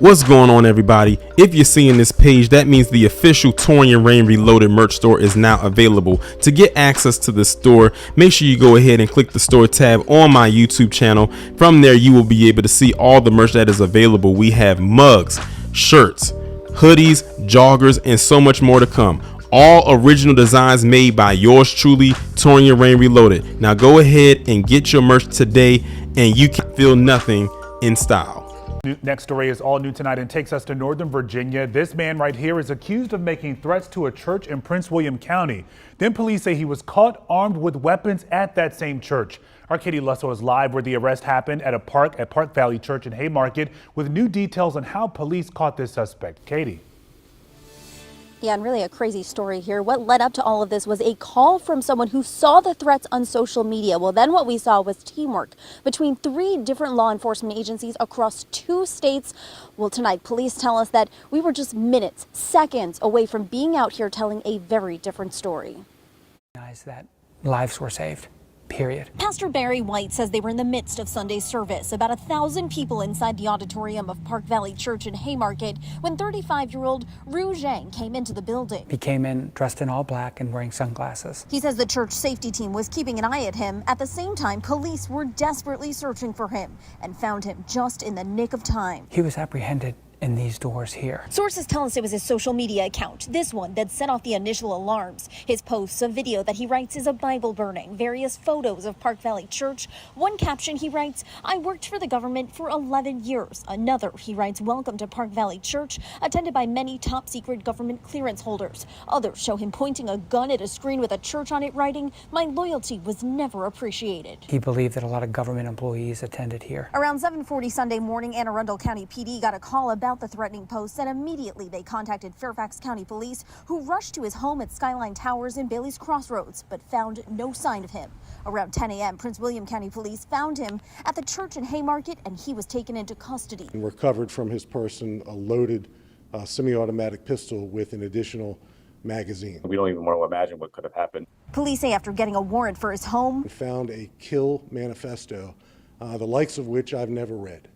What's going on, everybody? If you're seeing this page, that means the official Taurean Rain Reloaded merch store is now available. To get access to the store, make sure you go ahead and click the store tab on my YouTube channel. From there, you will be able to see all the merch that is available. We have mugs, shirts, hoodies, joggers, and so much more to come. All original designs made by yours truly, Taurean Rain Reloaded. Now go ahead and get your merch today, and you can feel nothing in style. Next story is all new tonight and takes us to Northern Virginia. This man right here is accused of making threats to a church in Prince William County. Then police say he was caught armed with weapons at that same church. Our Katie Lusso is live where the arrest happened at Park Valley Church in Haymarket with new details on how police caught this suspect. Katie. Yeah, and really a crazy story here. What led up to all of this was a call from someone who saw the threats on social media. Well, then what we saw was teamwork between 3 different law enforcement agencies across 2 states. Well, tonight, police tell us that we were just minutes, seconds away from being out here telling a very different story. That lives were saved. Period. Pastor Barry White says they were in the midst of Sunday service, about 1,000 people inside the auditorium of Park Valley Church in Haymarket, when 35-year-old Ru Zhang came into the building. He came in dressed in all black and wearing sunglasses. He says the church safety team was keeping an eye at him. At the same time, police were desperately searching for him and found him just in the nick of time. He was apprehended in these doors here. Sources tell us it was his social media account, this one, that set off the initial alarms. His posts, a video that he writes is a Bible burning, various photos of Park Valley Church. One caption he writes, "I worked for the government for 11 years. Another, he writes, "Welcome to Park Valley Church, attended by many top secret government clearance holders." Others show him pointing a gun at a screen with a church on it, writing, "My loyalty was never appreciated." He believed that a lot of government employees attended here. Around 7:40 Sunday morning, Anne Arundel County PD got a call about the threatening posts, and immediately they contacted Fairfax County Police, who rushed to his home at Skyline Towers in Bailey's Crossroads, but found no sign of him. Around 10 a.m., Prince William County Police found him at the church in Haymarket, and he was taken into custody. And recovered from his person a loaded semi-automatic pistol with an additional magazine. We don't even want to imagine what could have happened. Police say after getting a warrant for his home, We found a kill manifesto, the likes of which I've never read.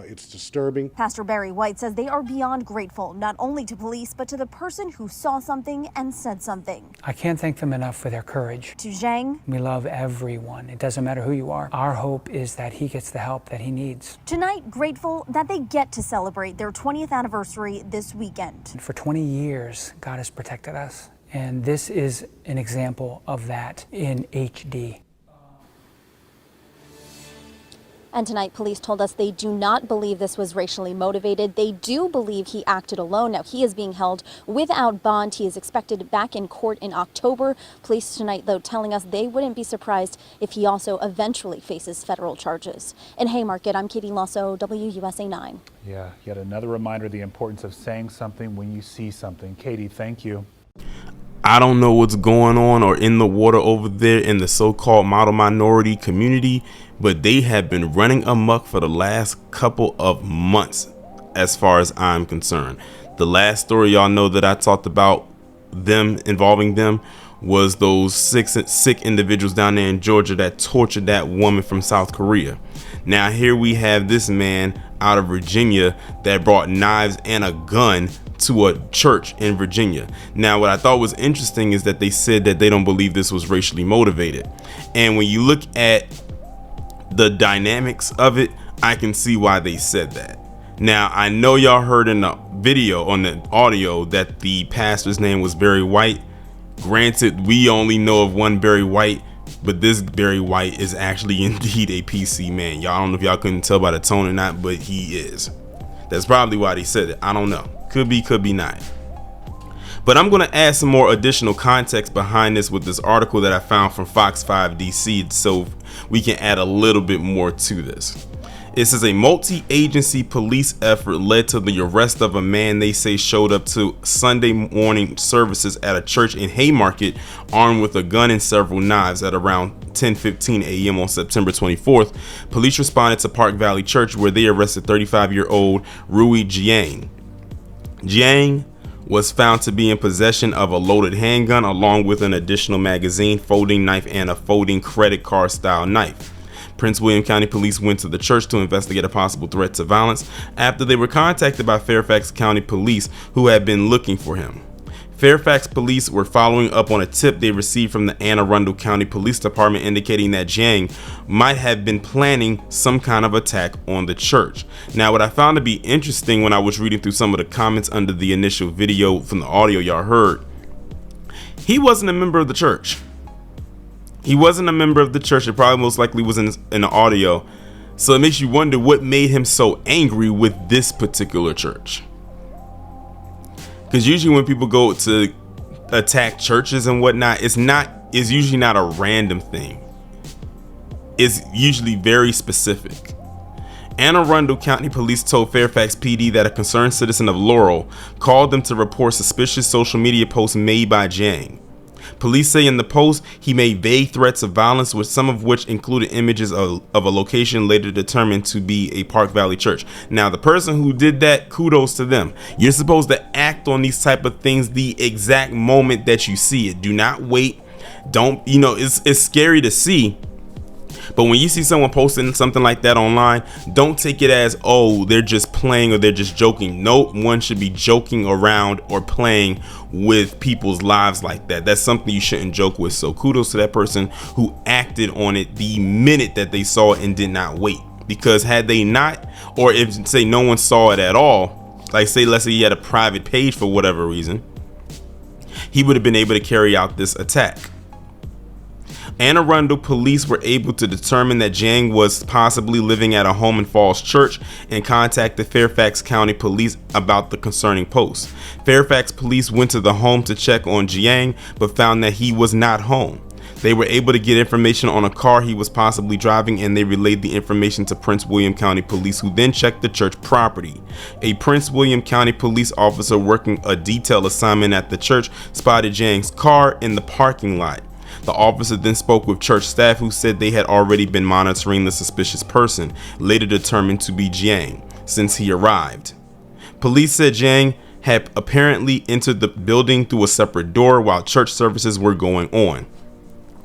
It's disturbing. Pastor Barry White says they are beyond grateful, not only to police, but to the person who saw something and said something. I can't thank them enough for their courage. To Zhang, We love everyone. It doesn't matter who you are. Our hope is that he gets the help that he needs. tonight grateful that they get to celebrate their 20th anniversary this weekend. For 20 years, God has protected us. And this is an example of that in HD. And tonight, police told us they do not believe this was racially motivated. They do believe he acted alone. Now, he is being held without bond. He is expected back in court in October. Police tonight, though, telling us they wouldn't be surprised if he also eventually faces federal charges. In Haymarket, I'm Katie Lusso, WUSA 9. Yeah, yet another reminder of the importance of saying something when you see something. Katie, thank you. I don't know what's going on or in the water over there in the so-called model minority community, but they have been running amok for the last couple of months as far as I'm concerned. The last story y'all know that I talked about them involving them was those sick individuals down there in Georgia that tortured that woman from South Korea. Now here we have this man out of Virginia that brought knives and a gun to a church in Virginia. Now, what I thought was interesting is that they said that they don't believe this was racially motivated. And when you look at the dynamics of it, I can see why they said that. Now, I know y'all heard in the video, on the audio, that the pastor's name was Barry White. Granted, we only know of one Barry White, but this Barry White is actually indeed a PC man. Y'all, I don't know if y'all couldn't tell by the tone or not, but he is. That's probably why they said it. I don't know. Could be, could be not. But I'm going to add some more additional context behind this with this article that I found from Fox 5 DC, so we can add a little bit more to this. It says a multi-agency police effort led to the arrest of a man they say showed up to Sunday morning services at a church in Haymarket armed with a gun and several knives at around 10:15 a.m. on September 24th. Police responded to Park Valley Church where they arrested 35-year-old Rui Jiang. Jiang was found to be in possession of a loaded handgun along with an additional magazine, folding knife, and a folding credit card style knife. Prince William County Police went to the church to investigate a possible threat to violence after they were contacted by Fairfax County Police, who had been looking for him. Fairfax police were following up on a tip they received from the Anne Arundel County Police Department indicating that Jiang might have been planning some kind of attack on the church. Now, what I found to be interesting when I was reading through some of the comments under the initial video from the audio y'all heard, he wasn't a member of the church. He wasn't a member of the church. It probably most likely was in the audio. So it makes you wonder what made him so angry with this particular church. Because usually when people go to attack churches and whatnot, it's usually not a random thing. It's usually very specific. Anne Arundel County Police told Fairfax PD that a concerned citizen of Laurel called them to report suspicious social media posts made by Jiang. Police say in the post he made vague threats of violence, with some of which included images of a location later determined to be a Park Valley church. Now, the person who did that, kudos to them. You're supposed to act on these type of things the exact moment that you see it. Do not wait. Don't, it's scary to see. But when you see someone posting something like that online, don't take it as, oh, they're just playing or they're just joking. No one should be joking around or playing with people's lives like that. That's something you shouldn't joke with. So kudos to that person who acted on it the minute that they saw it and did not wait. Because had they not, or if say no one saw it at all, like say let's say he had a private page for whatever reason, he would have been able to carry out this attack. Anne Arundel police were able to determine that Jiang was possibly living at a home in Falls Church and contacted Fairfax County Police about the concerning post. Fairfax police went to the home to check on Jiang, but found that he was not home. They were able to get information on a car he was possibly driving, and they relayed the information to Prince William County Police, who then checked the church property. A Prince William County police officer working a detail assignment at the church spotted Jiang's car in the parking lot. The officer then spoke with church staff, who said they had already been monitoring the suspicious person, later determined to be Jiang, since he arrived. Police said Jiang had apparently entered the building through a separate door while church services were going on.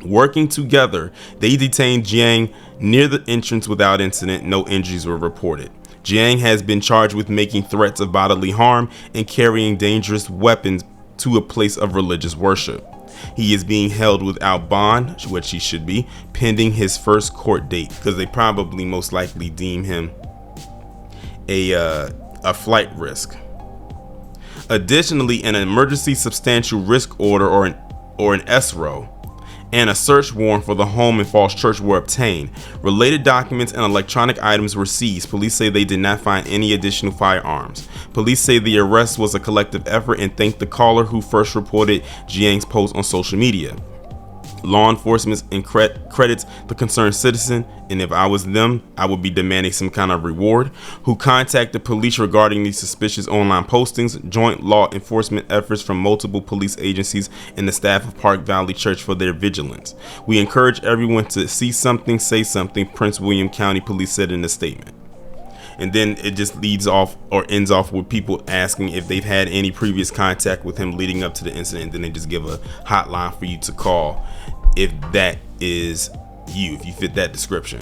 Working together, they detained Jiang near the entrance without incident. No injuries were reported. Jiang has been charged with making threats of bodily harm and carrying dangerous weapons to a place of religious worship. He is being held without bond, which he should be, pending his first court date, because they probably most likely deem him a flight risk. Additionally, an emergency substantial risk order or an SRO and a search warrant for the home in Falls Church were obtained. Related documents and electronic items were seized. Police say they did not find any additional firearms. Police say the arrest was a collective effort and thanked the caller who first reported Jiang's post on social media. Law enforcement credits the concerned citizen, and if I was them, I would be demanding some kind of reward, who contacted police regarding these suspicious online postings. Joint law enforcement efforts from multiple police agencies and the staff of Park Valley Church for their vigilance. We encourage everyone to see something, say something, Prince William County Police said in a statement. And then it just leads off or ends off with people asking if they've had any previous contact with him leading up to the incident. And then they just give a hotline for you to call if that is you, if you fit that description.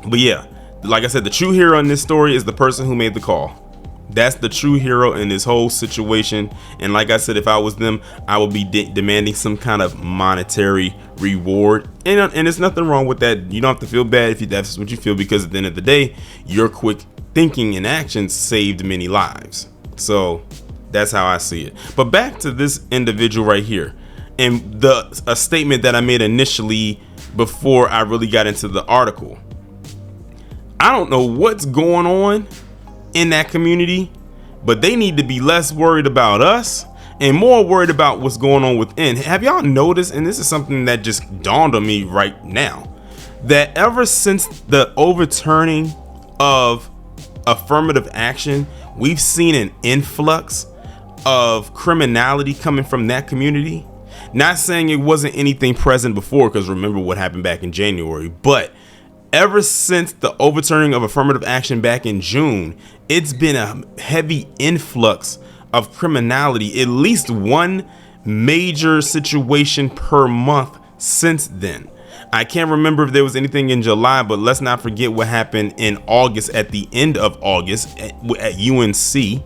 But yeah, like I said, the true hero in this story is the person who made the call. That's the true hero in this whole situation. And like I said, if I was them, I would be demanding some kind of monetary reward. And there's nothing wrong with that. You don't have to feel bad if that's what you feel, because at the end of the day, your quick thinking and actions saved many lives. So that's how I see it. But back to this individual right here, and a statement that I made initially before I really got into the article. I don't know what's going on in that community, but they need to be less worried about us and more worried about what's going on within. Have y'all noticed, and this is something that just dawned on me right now, that ever since the overturning of affirmative action, we've seen an influx of criminality coming from that community. Not saying it wasn't anything present before, because remember what happened back in January, but ever since the overturning of affirmative action back in June, it's been a heavy influx of criminality, at least one major situation per month since then. I can't remember if there was anything in July, but let's not forget what happened in August, at the end of August at UNC.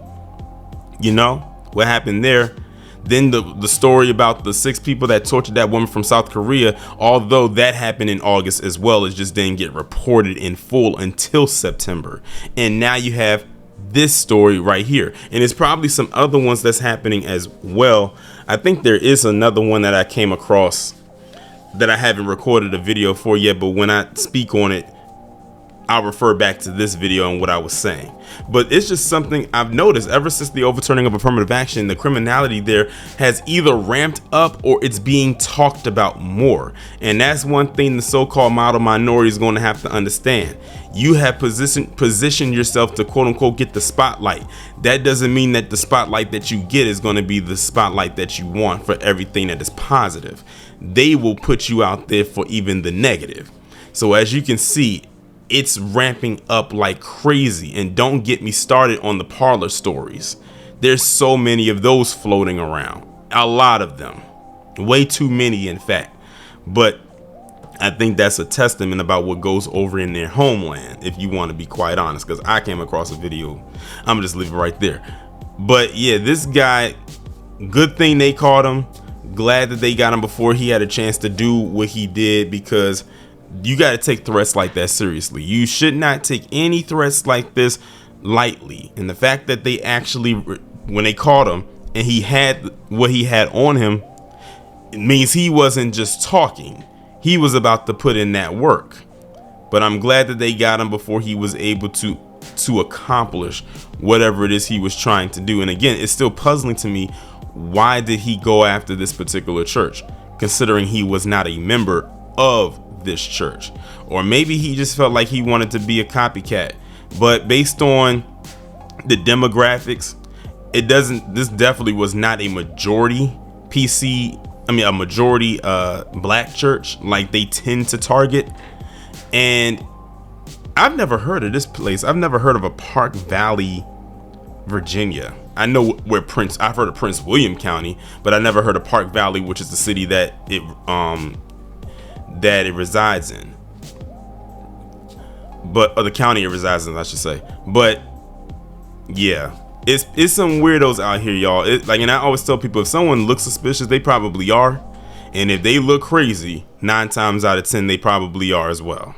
You know what happened there. Then the story about the 6 people that tortured that woman from South Korea, although that happened in August as well, it just didn't get reported in full until September. And now you have this story right here, and there's probably some other ones that's happening as well. I think there is another one that I came across that I haven't recorded a video for yet, but when I speak on it, I'll refer back to this video and what I was saying. But it's just something I've noticed ever since the overturning of affirmative action. The criminality there has either ramped up or it's being talked about more. And that's one thing the so-called model minority is going to have to understand. You have positioned yourself to quote unquote get the spotlight. That doesn't mean that the spotlight that you get is going to be the spotlight that you want for everything that is positive. They will put you out there for even the negative. So as you can see, it's ramping up like crazy. And don't get me started on the parlor stories. There's so many of those floating around. A lot of them. Way too many, in fact. But I think that's a testament about what goes over in their homeland, if you want to be quite honest, because I came across a video. I'm gonna just leave it right there. But yeah, this guy, good thing they caught him. Glad that they got him before he had a chance to do what he did, because you got to take threats like that seriously. You should not take any threats like this lightly. And the fact that they actually, when they caught him and he had what he had on him, it means he wasn't just talking. He was about to put in that work. But I'm glad that they got him before he was able to accomplish whatever it is he was trying to do. And again, it's still puzzling to me. Why did he go after this particular church, considering he was not a member of this church? Or maybe he just felt like he wanted to be a copycat. But based on the demographics, this definitely was not a majority a majority black church like they tend to target. And I've never heard of this place. I've never heard of a Park Valley, Virginia. I know where I've heard of Prince William County, but I never heard of Park Valley, which is the city that it resides in, or the county it resides in, I should say. But yeah, it's some weirdos out here, y'all. And I always tell people, if someone looks suspicious, they probably are, and if they look crazy, 9 times out of 10 they probably are as well.